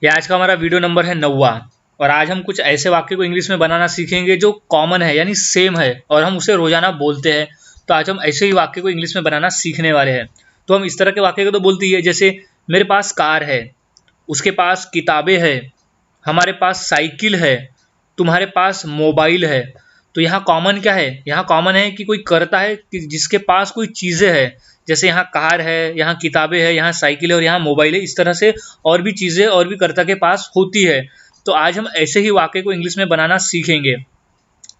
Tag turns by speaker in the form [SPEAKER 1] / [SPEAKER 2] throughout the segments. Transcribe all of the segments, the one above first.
[SPEAKER 1] ये आज का हमारा वीडियो नंबर है 9वां और आज हम कुछ ऐसे वाक्य को इंग्लिश में बनाना सीखेंगे जो कॉमन है यानी सेम है और हम उसे रोजाना बोलते हैं। तो आज हम ऐसे ही वाक्य को इंग्लिश में बनाना सीखने वाले हैं। तो हम इस तरह के वाक्य को तो बोलते ही है, जैसे मेरे पास कार है, उसके पास किताबें हैं, हमारे पास साइकिल है, तुम्हारे पास मोबाइल है। तो यहाँ कॉमन क्या है? यहाँ कॉमन है कि कोई करता है कि जिसके पास कोई चीज़ें है। जैसे यहाँ कार है, यहाँ किताबें है, यहाँ साइकिल है और यहाँ मोबाइल है। इस तरह से और भी चीज़ें और भी कर्ता के पास होती है। तो आज हम ऐसे ही वाक्य को इंग्लिश में बनाना सीखेंगे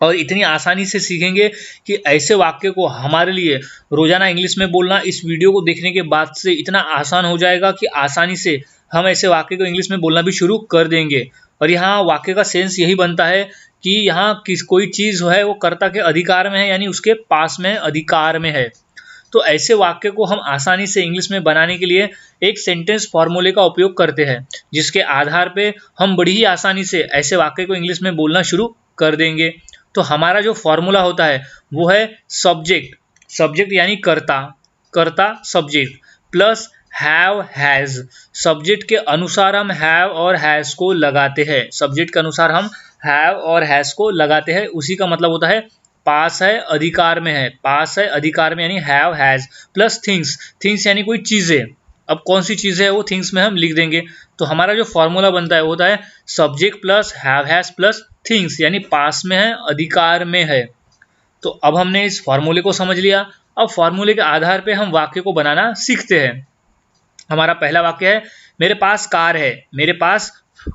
[SPEAKER 1] और इतनी आसानी से सीखेंगे कि ऐसे वाक्य को हमारे लिए रोजाना इंग्लिश में बोलना इस वीडियो को देखने के बाद से इतना आसान हो जाएगा कि आसानी से हम ऐसे वाक्य को इंग्लिश में बोलना भी शुरू कर देंगे। और यहाँ वाक्य का सेंस यही बनता है कि यहाँ कोई चीज़ है वो कर्ता के अधिकार में है, यानी उसके पास में अधिकार में है। तो ऐसे वाक्य को हम आसानी से इंग्लिश में बनाने के लिए एक सेंटेंस फॉर्मूले का उपयोग करते हैं, जिसके आधार पे हम बड़ी ही आसानी से ऐसे वाक्य को इंग्लिश में बोलना शुरू कर देंगे। तो हमारा जो फॉर्मूला होता है वो है सब्जेक्ट, सब्जेक्ट यानी कर्ता, कर्ता subject plus have has. Subject के अनुसार हम हैव और हैज को लगाते हैं, सब्जेक्ट के अनुसार हम हैव और हैज को लगाते हैं। उसी का मतलब होता है पास है अधिकार में है, पास है अधिकार में यानी have has plus things, things यानी कोई चीजें। अब कौन सी चीजें है वो थिंग्स में हम लिख देंगे। तो हमारा जो फॉर्मूला बनता है वो होता है subject plus have has plus things, यानी पास में है अधिकार में है। तो अब हमने इस फॉर्मूले को समझ लिया। अब फॉर्मूले के आधार पे हम वाक्य को बनाना सीखते हैं। हमारा पहला वाक्य है मेरे पास कार है, मेरे पास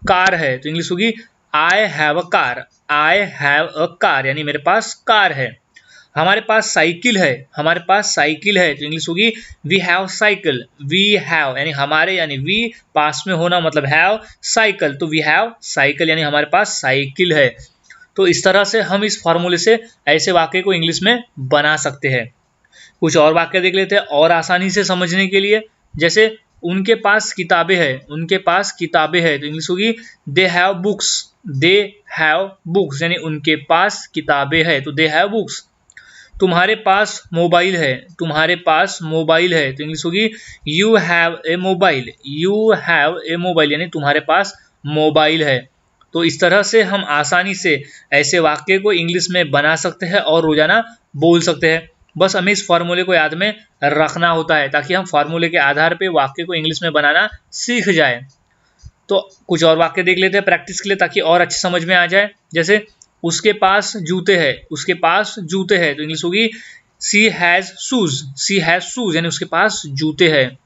[SPEAKER 1] कार है। तो इंग्लिश होगी I have a car, I have a car यानी मेरे पास कार है। हमारे पास साइकिल है, हमारे पास साइकिल है। तो इंग्लिश होगी we have cycle, we have यानी हमारे यानी वी पास में होना मतलब हैव साइकिल, तो वी हैव साइकिल यानी हमारे पास साइकिल है। तो इस तरह से हम इस फॉर्मूले से ऐसे वाक्य को इंग्लिश में बना सकते हैं। कुछ और वाक्य देख लेते हैं और आसानी से समझने के लिए। जैसे उनके पास किताबें हैं, उनके पास किताबें हैं। तो इंग्लिश होगी they have books, they have books यानी उनके पास किताबें हैं, तो दे हैव बुक्स। तुम्हारे पास मोबाइल है, तुम्हारे पास मोबाइल है। तो इंग्लिश होगी you have a mobile, you have a mobile यानी तुम्हारे पास मोबाइल है। तो इस तरह से हम आसानी से ऐसे वाक्य को इंग्लिश में बना सकते हैं और रोजाना बोल सकते हैं। बस हमें इस फॉर्मूले को याद में रखना होता है ताकि हम फॉर्मूले के आधार पे वाक्य को इंग्लिश में बनाना सीख जाए। तो कुछ और वाक्य देख लेते हैं प्रैक्टिस के लिए ताकि और अच्छी समझ में आ जाए। जैसे उसके पास जूते हैं, उसके पास जूते हैं। तो इंग्लिश होगी she has shoes, she has shoes यानी उसके पास जूते हैं।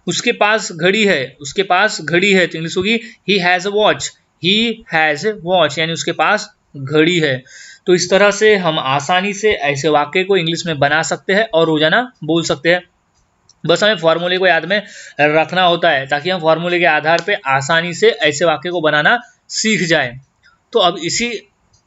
[SPEAKER 1] उसके पास घड़ी है, उसके पास घड़ी है। तो इंग्लिश होगी he has a watch, he has a watch यानी उसके पास घड़ी है। तो इस तरह से हम आसानी से ऐसे वाक्य को इंग्लिश में बना सकते हैं और रोजाना बोल सकते हैं। बस हमें फॉर्मूले को याद में रखना होता है ताकि हम फॉर्मूले के आधार पे आसानी से ऐसे वाक्य को बनाना सीख जाए। तो अब इसी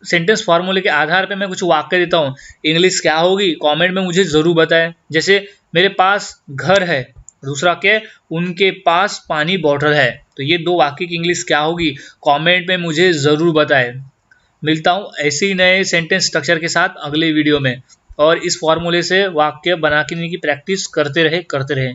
[SPEAKER 1] सेंटेंस फॉर्मूले के आधार पे मैं कुछ वाक्य देता हूँ, इंग्लिश क्या होगी कमेंट में मुझे जरूर बताएं। जैसे मेरे पास घर है, दूसरा क्या है उनके पास पानी बॉटल है। तो ये दो वाक्य की इंग्लिश क्या होगी कमेंट में मुझे जरूर बताएं। मिलता हूँ ऐसे ही नए सेंटेंस स्ट्रक्चर के साथ अगले वीडियो में, और इस फॉर्मूले से वाक्य बनाने की प्रैक्टिस करते रहे।